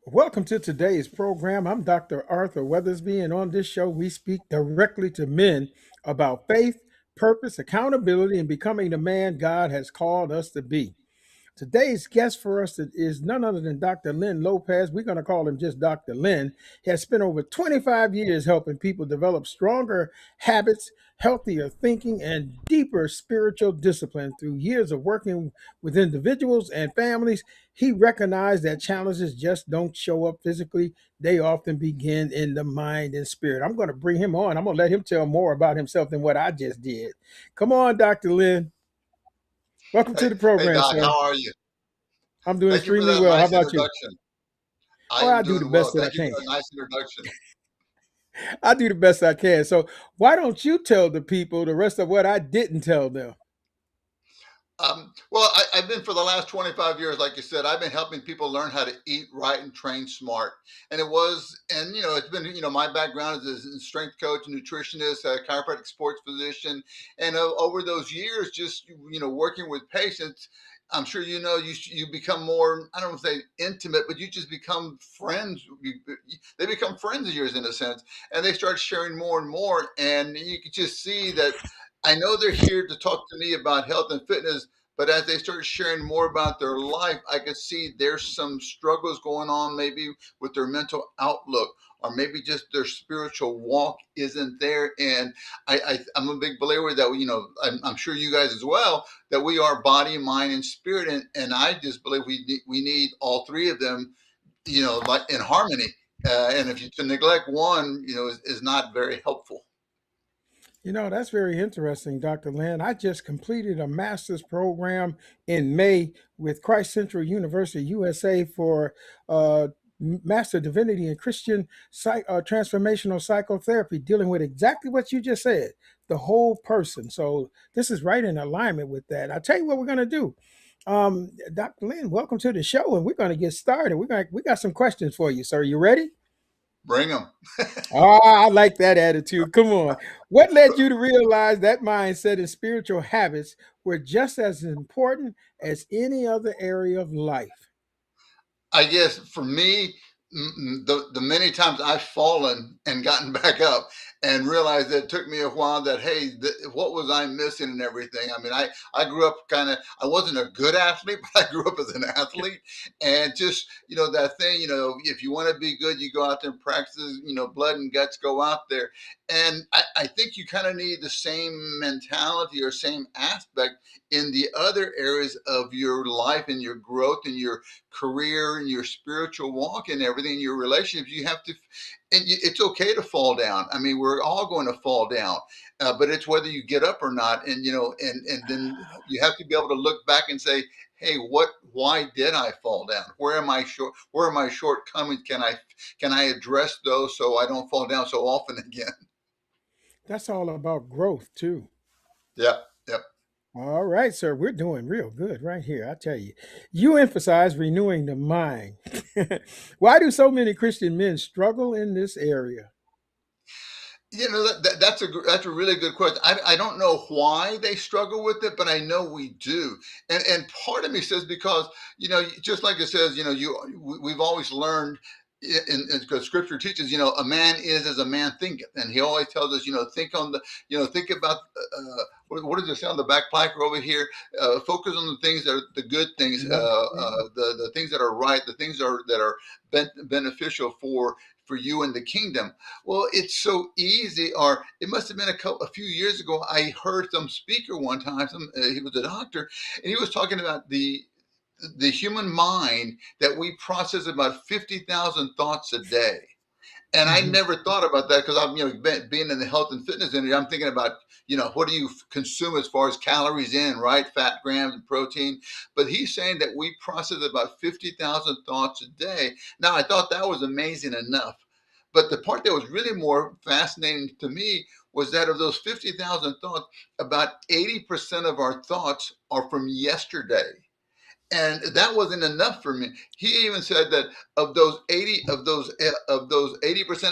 Welcome to today's program. I'm Dr. Arthur Weathersby, and on this show, we speak directly to men about faith, purpose, accountability, and becoming the man God has called us to be. Today's guest for us is none other than Dr. Len Lopez. We're going to call him just Dr. Len. He has spent over 25 years helping people develop stronger habits, healthier thinking, and deeper spiritual discipline through years of working with individuals and families. He recognized that challenges just don't show up physically, they often begin in the mind and spirit. I'm going to bring him on. I'm going to let him tell more about himself than what I just did. Come on, Dr. Len. Welcome Hey, to the hey, program, Doc, sir. how are you? I'm doing Thank you for extremely that well. How nice about you? introduction. I Oh, I am do the doing well. best that I Thank you for can. that nice introduction. I do the best I can. So why don't you tell the people the rest of what I didn't tell them? I've been for the last 25 years, like you said, I've been helping people learn how to eat right and train smart. It's been, my background is a strength coach, nutritionist, a chiropractic sports physician. And over those years, just, working with patients, I'm sure you become more, I don't want to say intimate, but you just become friends. They become friends of yours in a sense, and they start sharing more and more. And you can just see that I know they're here to talk to me about health and fitness, but as they start sharing more about their life, I can see there's some struggles going on, maybe with their mental outlook, or maybe just their spiritual walk isn't there. And I'm a big believer that I'm sure you guys as well, that we are body, mind, and spirit, and I just believe we need all three of them, like in harmony. And if you to neglect one, is not very helpful. That's very interesting, Dr. Lynn. I just completed a master's program in May with Christ Central University, USA, for Master Divinity in Christian Transformational Psychotherapy, dealing with exactly what you just said, the whole person. So this is right in alignment with that. I'll tell you what we're going to do. Dr. Lynn, welcome to the show, and we're going to get started. We got some questions for you, sir. You ready? Bring them. Oh, I like that attitude. Come on. What led you to realize that mindset and spiritual habits were just as important as any other area of life? I guess for me, the many times I've fallen and gotten back up and realized that it took me a while that, hey, what was I missing and everything? I mean, I grew up kind of, I wasn't a good athlete, but I grew up as an athlete. And just, that thing, if you want to be good, you go out there and practice, blood and guts go out there. And I think you kind of need the same mentality or same aspect in the other areas of your life and your growth and your career and your spiritual walk and everything, your relationships. You have to, it's okay to fall down. I mean, we're all going to fall down, but it's whether you get up or not. And and then you have to be able to look back and say, hey, why did I fall down? Where am I short? Where are my shortcomings? Can I address those so I don't fall down so often again? That's all about growth, too. Yep, yep. All right, sir. We're doing real good right here. I tell you, you emphasize renewing the mind. Why do so many Christian men struggle in this area? That's a really good question. I don't know why they struggle with it, but I know we do. And part of me says because just like it says, we've always learned because Scripture teaches, a man is as a man thinketh, and He always tells us, think about what does it say on the back placard over here? Focus on the things that are the good things, Love it. the things that are right, the things that are beneficial for you in the kingdom. Well, it's so easy. Or it must have been a few years ago. I heard some speaker one time. He was a doctor, and he was talking about the human mind that we process about 50,000 thoughts a day. And I Mhm. never thought about that because I'm, being in the health and fitness industry, I'm thinking about, what do you consume as far as calories in, right? Fat grams and protein. But he's saying that we process about 50,000 thoughts a day. Now, I thought that was amazing enough. But the part that was really more fascinating to me was that of those 50,000 thoughts, about 80% of our thoughts are from yesterday, and that wasn't enough for me. He even said that of those 80%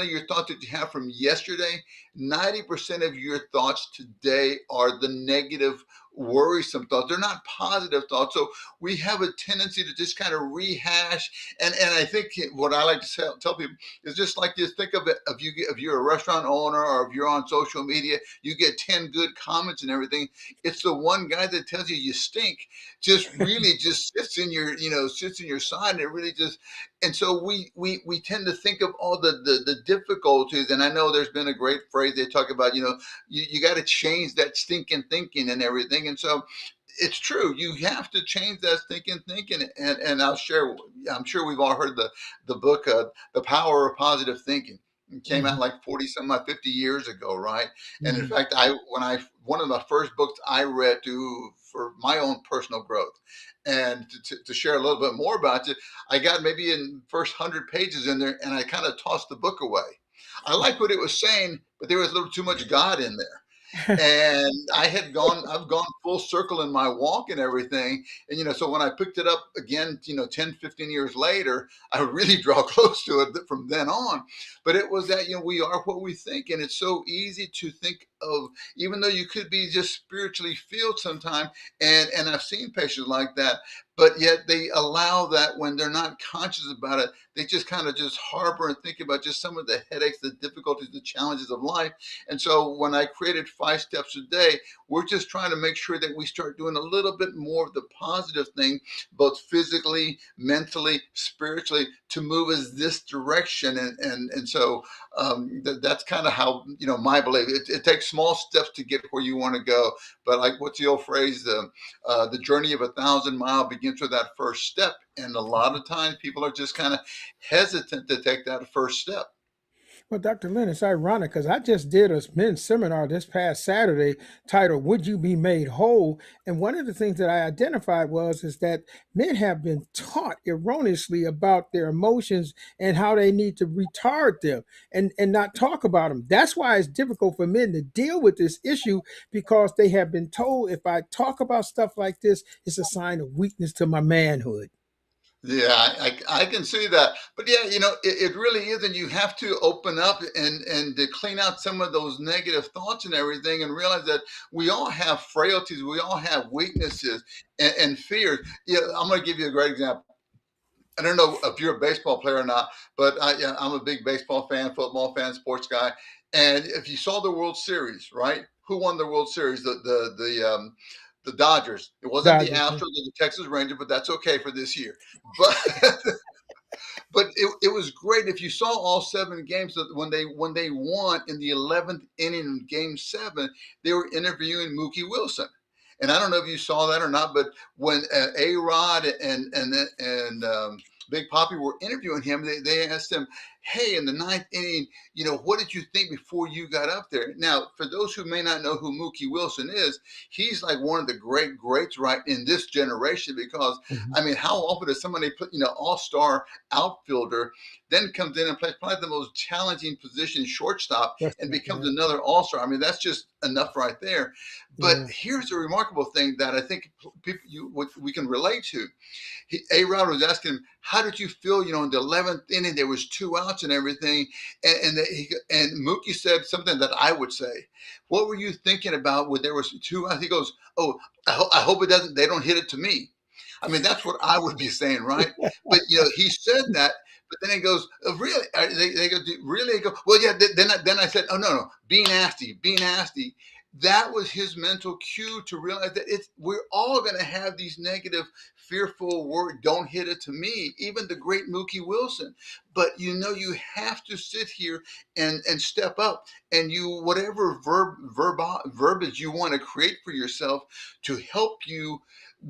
of your thoughts that you have from yesterday, 90% of your thoughts today are the negative, worrisome thoughts. They're not positive thoughts. So we have a tendency to just kind of rehash. And I think what I like to tell people is just like you think of it, if you're a restaurant owner or if you're on social media, you get 10 good comments and everything. It's the one guy that tells you stink, just really just sits in your, sits in your side, and it really just, and so we tend to think of all the difficulties. And I know there's been a great phrase they talk about, you got to change that stinking thinking and everything. And so it's true. You have to change that thinking. And I'll share. I'm sure we've all heard the book, The Power of Positive Thinking. It came out Mhm, like 40 some 50 years ago, right? And in mhm. fact, one of the first books I read for my own personal growth, and to share a little bit more about it, I got maybe in first 100 pages in there, and I kind of tossed the book away. I liked what it was saying, but there was a little too much God in there. And I've gone full circle in my walk and everything. And, so when I picked it up again, 10, 15 years later, I really draw close to it from then on. But it was that, we are what we think. And it's so easy to think of, even though you could be just spiritually filled sometime. And I've seen patients like that, but yet they allow that when they're not conscious about it, they just kind of just harbor and think about just some of the headaches, the difficulties, the challenges of life. And so when I created 5 steps a day, we're just trying to make sure that we start doing a little bit more of the positive thing, both physically, mentally, spiritually, to move us this direction. And so that's kind of how, my belief. It takes small steps to get where you want to go. But like, what's the old phrase? The journey of 1,000 miles begins with that first step. And a lot of times people are just kind of hesitant to take that first step. Well, Dr. Lynn, it's ironic because I just did a men's seminar this past Saturday titled "Would You Be Made Whole?" And one of the things that I identified is that men have been taught erroneously about their emotions and how they need to retard them and not talk about them. That's why it's difficult for men to deal with this issue because they have been told if I talk about stuff like this, it's a sign of weakness to my manhood. Yeah, I can see that. But yeah, it really is. And you have to open up and to clean out some of those negative thoughts and everything and realize that we all have frailties, we all have weaknesses and fears. Yeah, I'm going to give you a great example. I don't know if you're a baseball player or not, but yeah, I'm a big baseball fan, football fan, sports guy. And if you saw the World Series, right? Who won the World Series? The Dodgers. It wasn't the Dodgers. Astros or the Texas Rangers, but that's okay for this year. But but it was great if you saw all 7 games. When they won in the 11th inning of Game 7, they were interviewing Mookie Wilson. And I don't know if you saw that or not, but when A Rod and Big Poppy were interviewing him, they asked him, "Hey, in the ninth inning, what did you think before you got up there?" Now, for those who may not know who Mookie Wilson is, he's like one of the greats right in this generation because Mhm. I mean, how often does somebody put all-star outfielder then comes in and plays probably the most challenging position, shortstop, That's and not becomes bad. another all-star? I mean, that's just enough right there. But Yeah. here's a remarkable thing that I think we can relate to. A Rod was asking him, "How did you feel? In the 11th inning, there was 2 outs and everything." And Mookie said something that I would say. "What were you thinking about when there was 2 outs?" He goes, "Oh, I hope it doesn't. They don't hit it to me." I mean, that's what I would be saying, right? But he said that. But then he goes, "Oh, really?" They go, "Really?" I go, "Well, yeah." Then I said, "Oh, no, no, be nasty, be nasty." That was his mental cue to realize that we're all going to have these negative, fearful words. Don't hit it to me. Even the great Mookie Wilson. But you have to sit here and step up and whatever verbiage you want to create for yourself to help you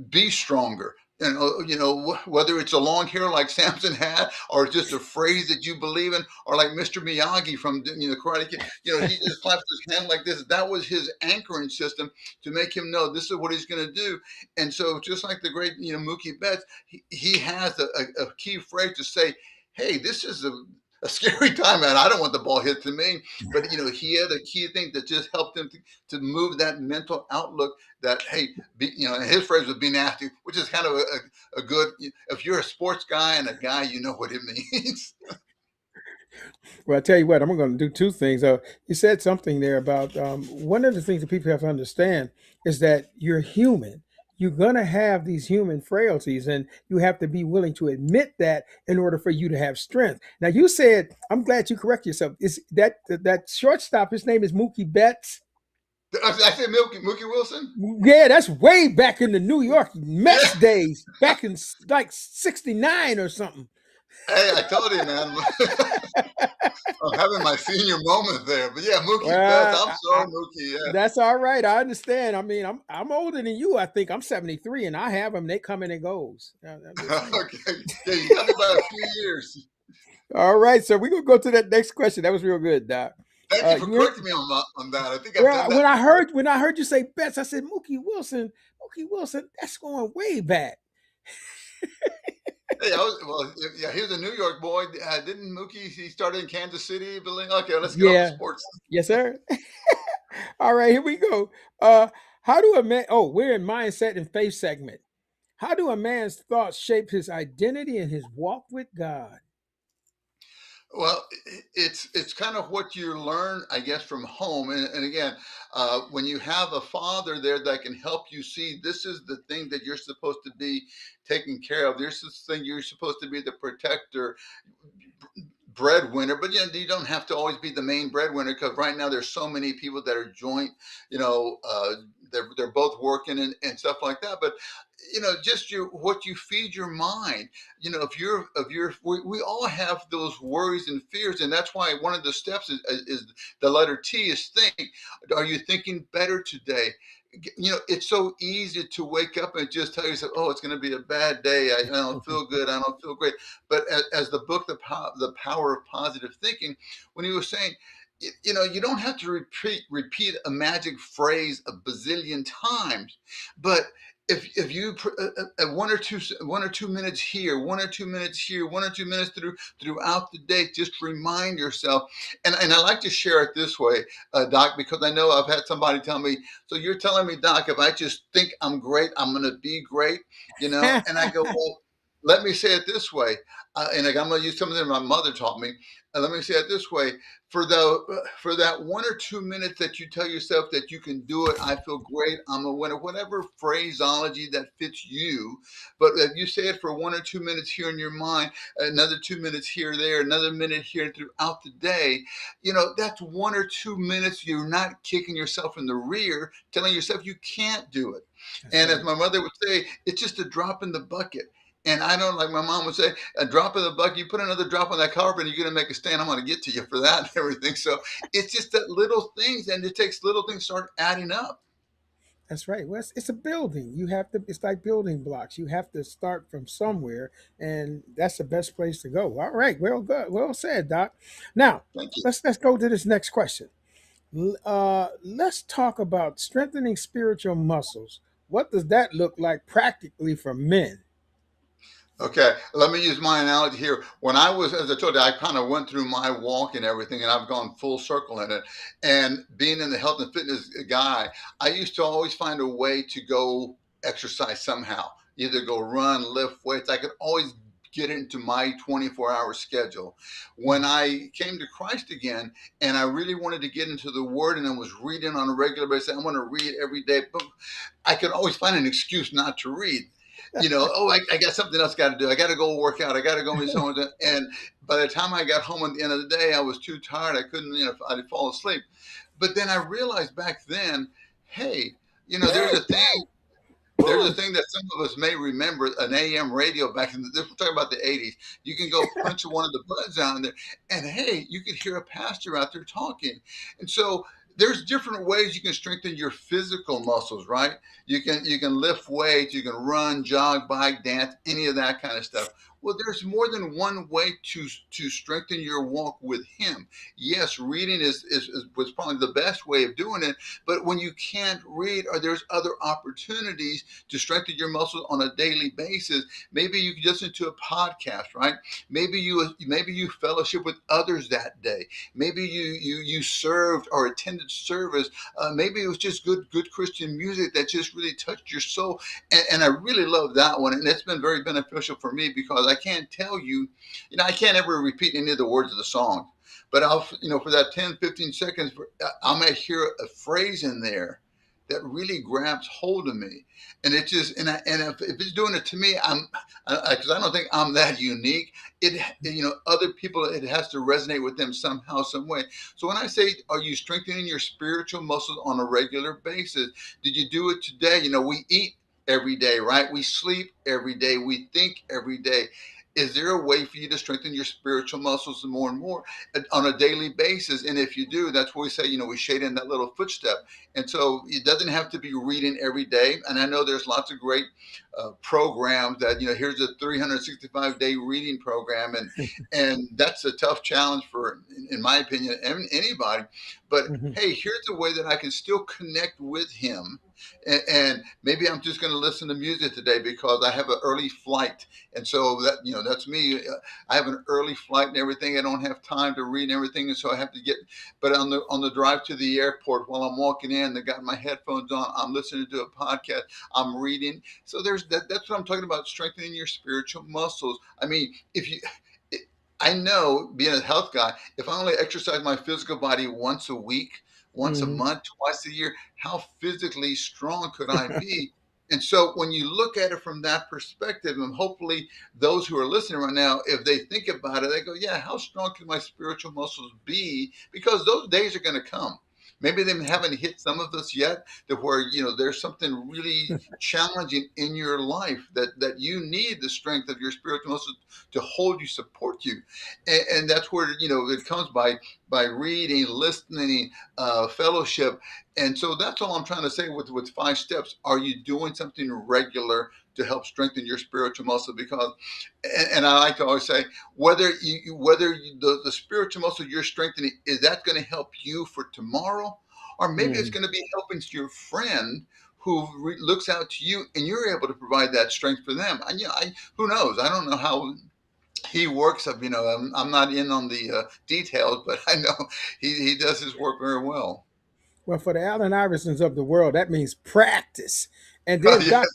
be stronger. Whether it's a long hair like Samson had, or just a phrase that you believe in, or like Mr. Miyagi from Karate Kid, he just claps his hand like this. That was his anchoring system to make him know this is what he's going to do. And so, just like the great Mookie Betts, he has a key phrase to say, "Hey, this is a scary time, man. I don't want the ball hit to me." But he had a key thing that just helped him to move that mental outlook. That hey, his phrase would be nasty, which is kind of a good. If you're a sports guy and a guy, you know what it means. Well, I tell you what, I'm going to do two things. You said something there about one of the things that people have to understand is that you're human. You're going to have these human frailties, and you have to be willing to admit that in order for you to have strength. Now, you said, I'm glad you correct yourself. Is that shortstop? His name is Mookie Betts. I said Mookie Wilson. Yeah, that's way back in the New York Yeah. Mets days, back in like '69 or something. Hey, I told you, man. I'm having my senior moment there. But yeah, Mookie Betts. Well, I'm sorry, Mookie. Yeah. that's all right. I understand. I mean, I'm older than you. I think I'm 73, and I have them. They come and it goes. I'm just saying. Okay. Yeah, you got me by a few years. All right, so we're gonna go to that next question. That was real good, Doc. Thank you for You correcting me on that. I think I've done well, that before. when I heard you say Betts, I said Mookie Wilson. That's going way back. Hey, yeah, he was a New York boy. Didn't Mookie? He started in Kansas City. Okay, let's get off the Yeah, sports. yes, sir. All right, here we go. How do a man? Oh, we're in mindset and faith segment. How do a man's thoughts shape his identity and his walk with God? Well, it's kind of what you learn, I guess, from home. And again, when you have a father there that can help you see this is the thing that you're supposed to be taking care of. This is the thing you're supposed to be the protector, breadwinner. But you don't have to always be the main breadwinner because right now there's so many people that are joint. You know, they're both working and stuff like that. But just what you feed your mind. We all have those worries and fears, and that's why one of the steps is the letter T is think. Are you thinking better today? It's so easy to wake up and just tell yourself, oh, it's going to be a bad day. I don't feel good. I don't feel great. But as the book the power of positive thinking, when he was saying, you don't have to repeat a magic phrase a bazillion times, but if you 1 or 2 minutes here, 1 or 2 minutes here, 1 or 2 minutes throughout the day, just remind yourself. And I like to share it this way, Doc, because I know I've had somebody tell me, so you're telling me, Doc, if I just think I'm great, I'm going to be great, And I go, well, let me say it this way, and I'm going to use something that my mother taught me. Let me say it this way: for that 1 or 2 minutes that you tell yourself that you can do it, I feel great, I'm a winner, whatever phraseology that fits you. But if you say it for 1 or 2 minutes here in your mind, another 2 minutes here, there, another minute here throughout the day, that's 1 or 2 minutes. You're not kicking yourself in the rear, telling yourself you can't do it. That's And as right. my mother would say, it's just a drop in the bucket. And I don't, like my mom would say, a drop in the bucket, you put another drop on that carpet and you're going to make a stand. I'm going to get to you for that and everything. So it's just that little things, and it takes little things start adding up. That's right. Well, it's a building. You have to. It's like building blocks. You have to start from somewhere, and that's the best place to go. All right. Well, good. Well said, Doc. Now, Thank you. let's go to this next question. Let's talk about strengthening spiritual muscles. What does that look like practically for men? Okay, let me use my analogy here. When I was, as I told you, I kind of went through my walk and everything, and I've gone full circle in it. And being in the health and fitness guy, I used to always find a way to go exercise somehow, either go run, lift weights. I could always get into my 24-hour schedule. When Mhm. I came to Christ again, and I really wanted to get into the Word, and I was reading on a regular basis, I want to read every day. But I could always find an excuse not to read. Oh, I got something else got to do. I got to go work out. I got to go meet someone. And by the time I got home at the end of the day, I was too tired. I couldn't, I'd fall asleep. But then I realized back then, hey, there's a thing. There's a thing that some of us may remember, an AM radio back in we're talking about the 80s. You can go punch one of the buttons on there, and hey, you could hear a pastor out there talking. And so there's different ways you can strengthen your physical muscles, right? You can lift weights, you can run, jog, bike, dance, any of that kind of stuff. Well, there's more than one way to strengthen your walk with Him. Yes, reading was probably the best way of doing it, but when you can't read, or there's other opportunities to strengthen your muscles on a daily basis. Maybe you listen to a podcast, right? Maybe you fellowship with others that day. Maybe you served or attended service. Maybe it was just good Christian music that just really touched your soul. And I really love that one, and it's been very beneficial for me because I can't tell you, I can't ever repeat any of the words of the song, but I'll, for that 10, 15 seconds, I might hear a phrase in there that really grabs hold of me. And it just, and if it's doing it to me, because I don't think I'm that unique. Other people, it has to resonate with them somehow, some way. So when I say, are you strengthening your spiritual muscles on a regular basis? Did you do it today? We eat every day, right? We sleep every day. We think every day. Is there a way for you to strengthen your spiritual muscles more and more on a daily basis? And if you do, that's what we say, we shade in that little footstep. And so it doesn't have to be reading every day. And I know there's lots of great programs that, here's a 365-day reading program. And that's a tough challenge for, in my opinion, anybody. But Mhm. hey, here's a way that I can still connect with him. And maybe I'm just going to listen to music today because I have an early flight. And so that, that's me. I have an early flight and everything. I don't have time to read and everything. And so I have to but on the drive to the airport, while I'm walking in, I got my headphones on, I'm listening to a podcast, I'm reading. So that's what I'm talking about, strengthening your spiritual muscles. I mean, I know, being a health guy, if I only exercise my physical body once a week, once a Mhm. month, twice a year, how physically strong could I be? And so when you look at it from that perspective, and hopefully those who are listening right now, if they think about it, they go, yeah, how strong can my spiritual muscles be? Because those days are going to come. Maybe they haven't hit some of us yet, to where there's something really challenging in your life that you need the strength of your spiritual muscles to hold you, support you. And that's where it comes by reading, listening, fellowship. And so that's all I'm trying to say with 5 steps. Are you doing something regular to help strengthen your spiritual muscle? Because, and I like to always say, the spiritual muscle you're strengthening, is that going to help you for tomorrow, or maybe it's Mhm. going to be helping your friend who looks out to you, and you're able to provide that strength for them. And who knows? I don't know how he works up. I'm not in on the details, but I know he does his work very well. Well, for the Allen Iversons of the world, that means practice. And then, Yeah. Doc,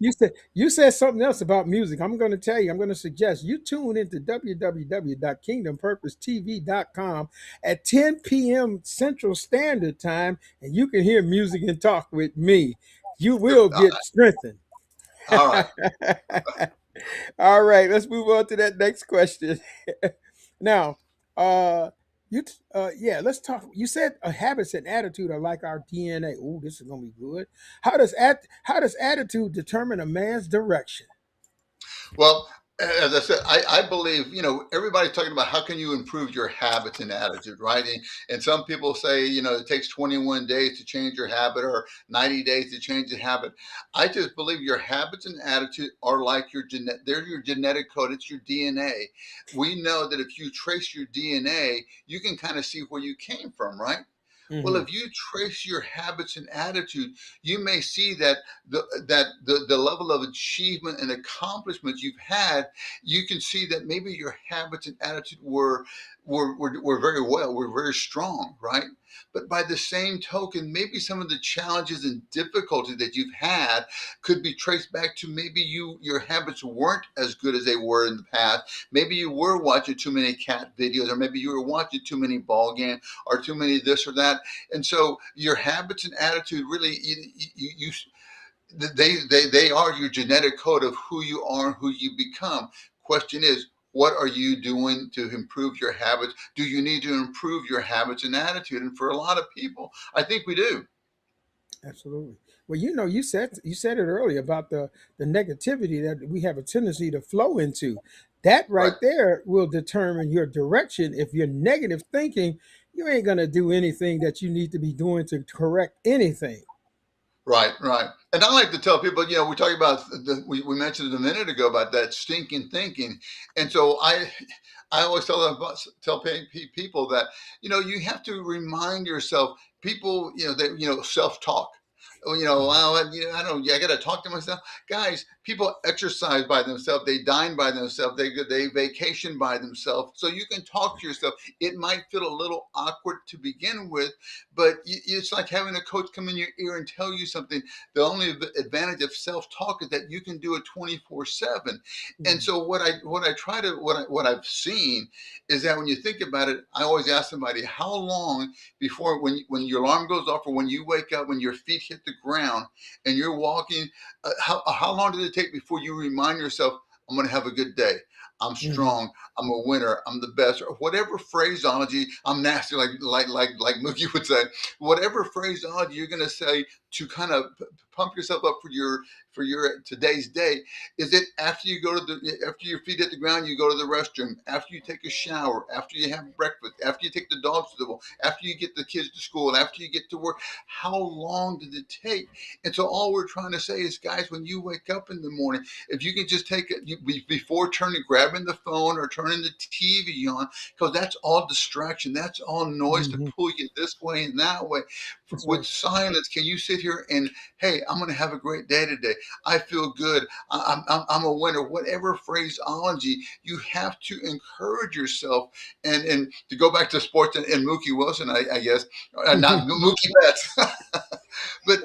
you said something else about music. I'm going to tell you. I'm going to suggest you tune into www.kingdompurposetv.com at 10 p.m. Central Standard Time, and you can hear music and talk with me. You will get strengthened. All right. All right, let's move on to that next question. Now, yeah, let's talk. You said habits and attitude are like our DNA. Oh, this is gonna be good. How does attitude determine a man's direction? Well, as I said, I believe, everybody's talking about how can you improve your habits and attitude, right? And some people say, it takes 21 days to change your habit, or 90 days to change the habit. I just believe your habits and attitude are like they're your genetic code. It's your DNA. We know that if you trace your DNA, you can kind of see where you came from, right? Well, Hmm. if you trace your habits and attitude, you may see that the level of achievement and accomplishments you've had, you can see that maybe your habits and attitude were very well, were very strong, right? But by the same token, maybe some of the challenges and difficulties that you've had could be traced back to maybe your habits weren't as good as they were in the past. Maybe you were watching too many cat videos, or maybe you were watching too many ball games, or too many this or that. And so your habits and attitude really, they are your genetic code of who you are and who you become. Question is, what are you doing to improve your habits? Do you need to improve your habits and attitude? And for a lot of people, I think we do. Absolutely. Well, you said it earlier about the negativity that we have a tendency to flow into. That Right. right there will determine your direction. If you're negative thinking, you ain't gonna do anything that you need to be doing to correct anything. Right, right. And I like to tell people, we're talking about we mentioned it a minute ago about that stinking thinking. And so I always people that, you have to remind yourself, people, self-talk. well, I don't. I got to talk to myself, guys. People exercise by themselves. They dine by themselves. They vacation by themselves. So you can talk to yourself. It might feel a little awkward to begin with, but it's like having a coach come in your ear and tell you something. The only advantage of self-talk is that you can do it 24/7. And Mm, so what I've seen is that when you think about it, I always ask somebody, how long before when your alarm goes off or when you wake up, when your feet hit the ground and you're walking, how long did it take before you remind yourself, I'm going to have a good day, I'm mhm, strong, I'm a winner, I'm the best, or whatever phraseology, I'm nasty, like Mookie would say, whatever phraseology you're going to say to kind of pump yourself up for your today's day. Is it after you go to after your feet hit the ground, you go to the restroom, after you take a shower, after you have breakfast, after you take the dogs to the ball, after you get the kids to school, after you get to work? How long did it take? And so all we're trying to say is, guys, when you wake up in the morning, if you can just take it before grabbing the phone or turning the TV on, because that's all distraction, that's all noise to mhm. pull you this way and that way. That's With right. silence, can you sit here and, hey, I'm going to have a great day today, I feel good, I'm a winner, whatever phraseology, you have to encourage yourself. And to go back to sports and Mookie Wilson, I guess, not Mookie Betts. But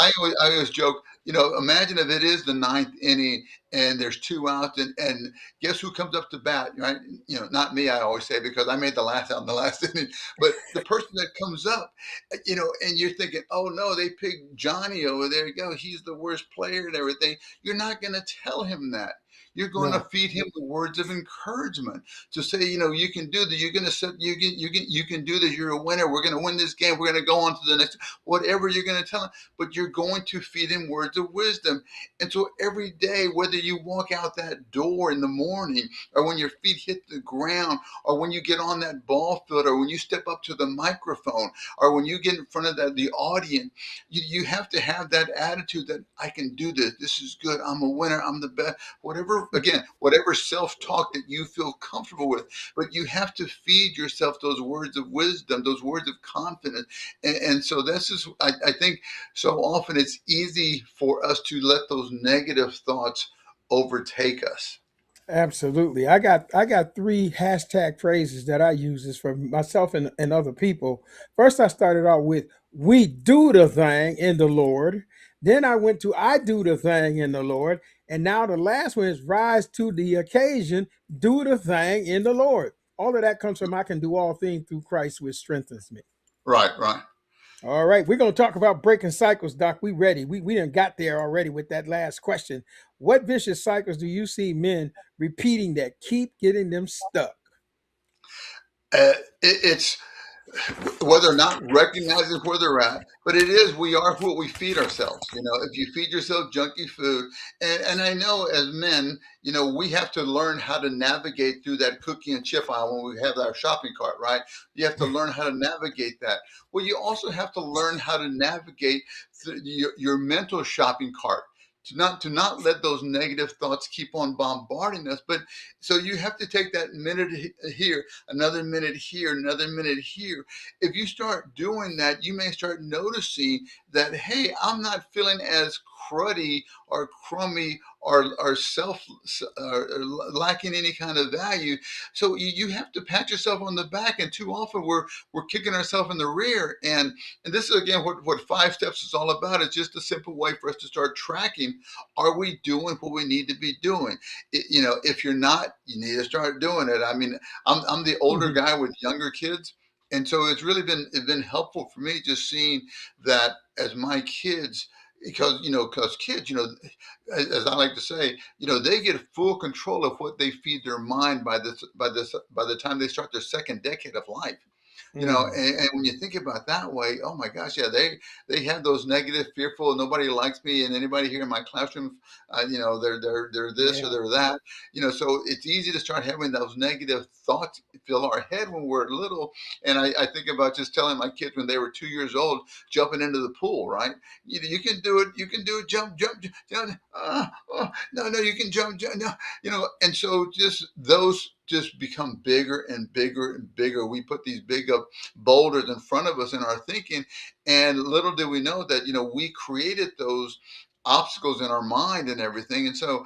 I always joke. Imagine if it is the ninth inning and there's two outs, and guess who comes up to bat, right? Not me. I always say, because I made the last out in the last inning. But the person that comes up, and you're thinking, oh no, they picked Johnny over there. You go, he's the worst player and everything. You're not going to tell him that. You're going to No. feed him the words of encouragement to say, you can do this. You're going to set. You can do this. You're a winner. We're going to win this game. We're going to go on to the next. Whatever you're going to tell him, but you're going to feed him words of wisdom. And so every day, whether you walk out that door in the morning, or when your feet hit the ground, or when you get on that ball field, or when you step up to the microphone, or when you get in front of the audience, you have to have that attitude that I can do this. This is good. I'm a winner. I'm the best. Whatever self-talk that you feel comfortable with, but you have to feed yourself those words of wisdom, those words of confidence. And so this is, I think, so often it's easy for us to let those negative thoughts overtake us. Absolutely. I got three hashtag phrases that I use this for myself and other people. First, I started out with we do the thing in the Lord. Then I went to I do the thing in the Lord. And now the last one is rise to the occasion, do the thing in the Lord. All of that comes from I can do all things through Christ, which strengthens me. Right, right. All right, we're gonna talk about breaking cycles, Doc. We ready? We done got there already with that last question. What vicious cycles do you see men repeating that keep getting them stuck? It's whether or not recognizing where they're at, but it is, we are what we feed ourselves. If you feed yourself junky food, and I know as men, we have to learn how to navigate through that cookie and chip aisle when we have our shopping cart, right? You have to learn how to navigate that. Well, you also have to learn how to navigate your mental shopping cart. To not let those negative thoughts keep on bombarding us, but so you have to take that minute here, another minute here, another minute here. If you start doing that, you may start noticing that, hey, I'm not feeling as cruddy or crummy or self or lacking any kind of value. So you have to pat yourself on the back, and too often we're kicking ourselves in the rear. And this is again what 5 steps is all about. It's just a simple way for us to start tracking: are we doing what we need to be doing? If you're not, you need to start doing it. I mean, I'm the older Mhm. guy with younger kids, and so it's been helpful for me just seeing that as my kids, because kids, as I like to say, they get full control of what they feed their mind by the time they start their second decade of life. Mm. And when you think about that way, oh my gosh, yeah, they have those negative, fearful, nobody likes me, and anybody here in my classroom, they're this or Yeah. they're that. So it's easy to start having those negative thoughts fill our head when we're little. And I think about just telling my kids when they were 2 years old, jumping into the pool, right? You can do it, you can do it, jump, no, you can jump, no, and so just those just become bigger and bigger and bigger. We put these big up boulders in front of us in our thinking, and little did we know that we created those obstacles in our mind and everything. And so,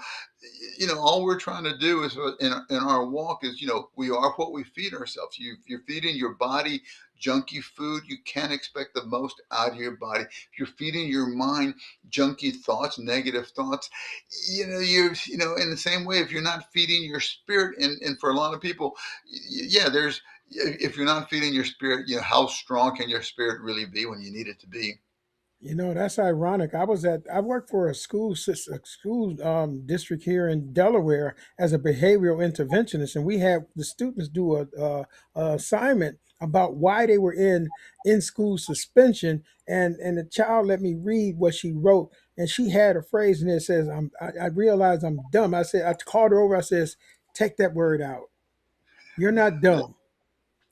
all we're trying to do is in our walk is, we are what we feed ourselves. You're feeding your body junky food, you can't expect the most out of your body. If you're feeding your mind junky thoughts, negative thoughts, you're, in the same way, if you're not feeding your spirit, and for a lot of people, yeah, if you're not feeding your spirit, how strong can your spirit really be when you need it to be? That's ironic. I worked for a school district here in Delaware as a behavioral interventionist, and we had the students do a assignment about why they were in school suspension, and the child let me read what she wrote, and she had a phrase in there that says, I realize I'm dumb. I called her over. I says, take that word out. You're not Yeah, dumb.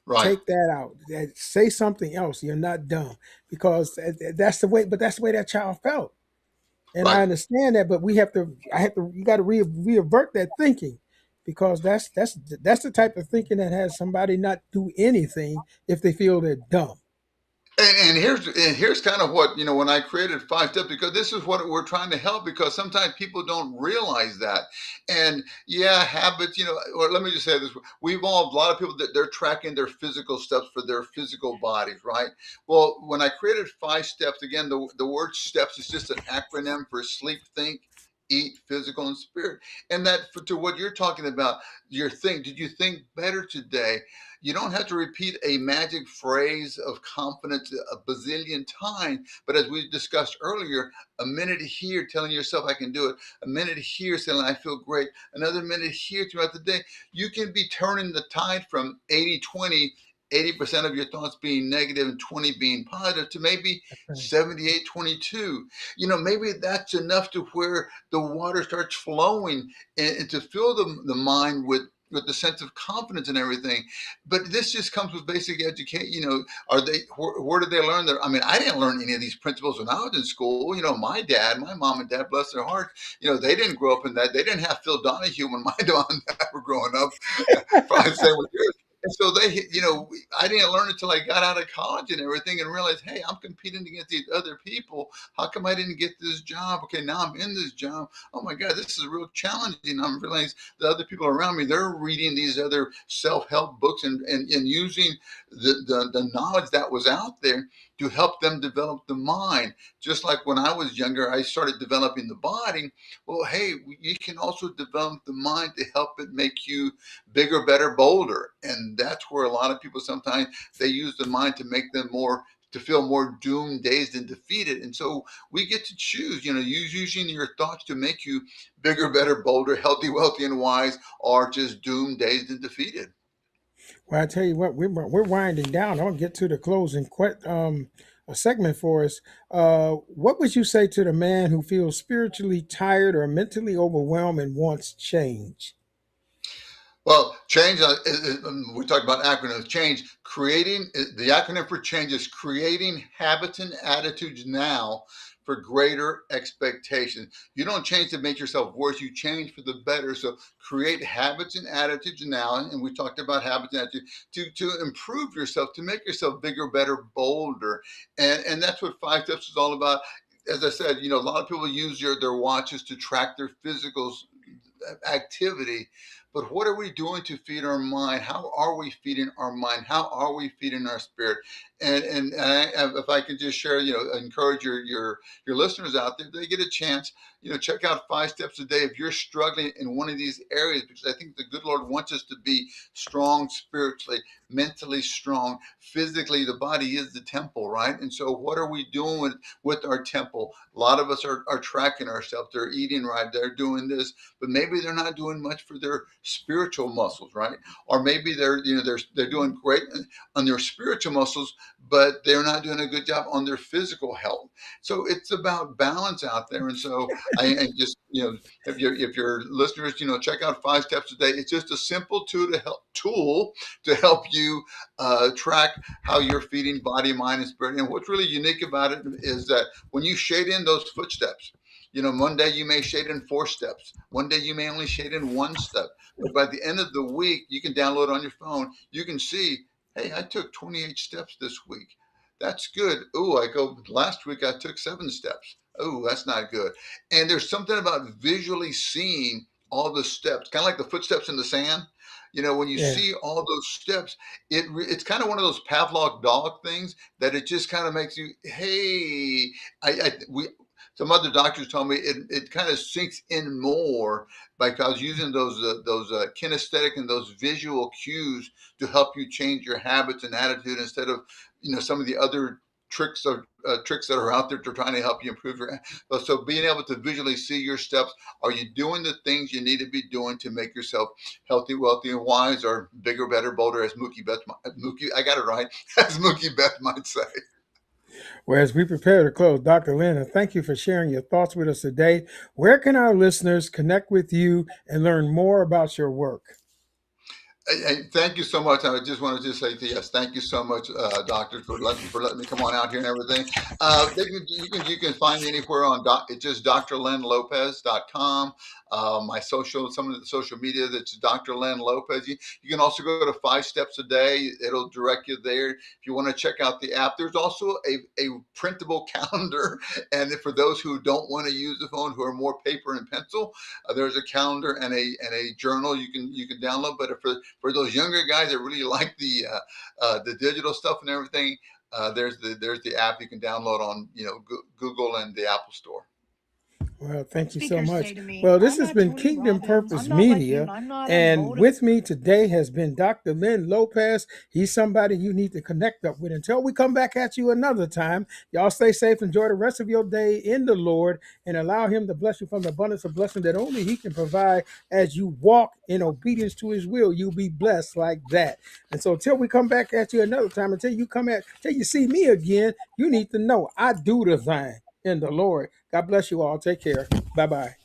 right, Take that out. Say something else. You're not dumb, because that's the way. But that's the way that child felt, and I right. understand that. But we have to. I have to. You got to reavert that thinking, because that's the type of thinking that has somebody not do anything if they feel they're dumb. And here's kind of what, when I created Five Steps, because this is what we're trying to help, because sometimes people don't realize that. And yeah, habits, or let me just say this, we evolved a lot of people that they're tracking their physical steps for their physical bodies, right? Well, when I created Five Steps, again, the word steps is just an acronym for sleep, think, eat, physical, and spirit. And that, to what you're talking about, did you think better today? You don't have to repeat a magic phrase of confidence a bazillion times. But as we discussed earlier, a minute here telling yourself I can do it, a minute here saying I feel great, another minute here throughout the day, you can be turning the tide from 80-20, 80% of your thoughts being negative and 20 being positive, to maybe That's right. 78-22. Maybe that's enough to where the water starts flowing, and to fill the mind with the sense of confidence and everything. But this just comes with basic education. Where did they learn that? I mean, I didn't learn any of these principles when I was in school. My mom and dad, bless their hearts, they didn't grow up in that. They didn't have Phil Donahue when my mom and dad were growing up. Probably the same with yours. And so I didn't learn until I got out of college and everything, and realized, hey, I'm competing against these other people. How come I didn't get this job? Okay, now I'm in this job. Oh my God, this is real challenging. I'm realizing the other people around me, they're reading these other self-help books, and using the knowledge that was out there to help them develop the mind. Just like when I was younger, I started developing the body. Well, hey, you can also develop the mind to help it make you bigger, better, bolder. And that's where a lot of people sometimes they use the mind to make them to feel more doomed, dazed, and defeated. And so we get to choose, using your thoughts to make you bigger, better, bolder, healthy, wealthy, and wise, or just doomed, dazed, and defeated. Well, I tell you what, we're winding down. I'll get to the closing a segment for us. What would you say to the man who feels spiritually tired or mentally overwhelmed and wants change? Well, change, we talked about acronyms. The acronym for change is creating habits and attitudes now for greater expectations. You don't change to make yourself worse, you change for the better. So create habits and attitudes now. And we talked about habits and attitudes to improve yourself, to make yourself bigger, better, bolder. And that's what Five Steps is all about. As I said, a lot of people use their watches to track their physical activity. But what are we doing to feed our mind? How are we feeding our mind? How are we feeding our spirit? If I can just share, encourage your listeners out there, if they get a chance, check out Five Steps a Day if you're struggling in one of these areas, because I think the good Lord wants us to be strong spiritually, mentally strong, physically. The body is the temple, right? And so what are we doing with our temple? A lot of us are tracking ourselves. They're eating right. They're doing this, but maybe they're not doing much for their spiritual muscles, right? Or maybe they're doing great on their spiritual muscles, but they're not doing a good job on their physical health. So it's about balance out there. And so I just, if your listeners, check out Five Steps a Day. It's just a simple tool to help you track how you're feeding body, mind, and spirit. And what's really unique about it is that when you shade in those footsteps, One day you may shade in 4 steps. One day you may only shade in 1 step. But by the end of the week, you can download on your phone. You can see, hey, I took 28 steps this week. That's good. Oh, I go last week I took 7 steps. Oh, that's not good. And there's something about visually seeing all the steps, kind of like the footsteps in the sand. When you Yeah. see all those steps, it's kind of one of those Pavlov dog things that it just kind of makes you, hey, we some other doctors told me it kind of sinks in more because using those kinesthetic and those visual cues to help you change your habits and attitude instead of some of the other tricks that are out there to trying to help you improve your. So being able to visually see your steps, are you doing the things you need to be doing to make yourself healthy, wealthy, and wise, or bigger, better, bolder, as Mookie, I got it right, as Mookie Betts might say. Well, as we prepare to close, Dr. Lynn, thank you for sharing your thoughts with us today. Where can our listeners connect with you and learn more about your work? Thank you so much. I just wanted to say yes, thank you so much, doctor, for letting me come on out here and everything. You can find me anywhere on it's just drlenlopez.com. Some of the social media, that's Dr. Len Lopez. You can also go to 5 Steps a Day. It'll direct you there. If you want to check out the app, there's also a printable calendar. And for those who don't want to use the phone, who are more paper and pencil, there's a calendar and a journal you can download. But for those younger guys that really like the digital stuff and everything, there's the app you can download on Google and the Apple Store. Well, thank you so much. Well, this has been Kingdom Purpose Media, and with me today has been Dr. Len Lopez. He's somebody you need to connect up with. Until we come back at you another time, y'all stay safe, enjoy the rest of your day in the Lord, and allow him to bless you from the abundance of blessing that only he can provide as you walk in obedience to his will. You'll be blessed like that. And so until we come back at you another time, until you see me again, you need to know I do the thing in the Lord. God bless you all. Take care. Bye-bye.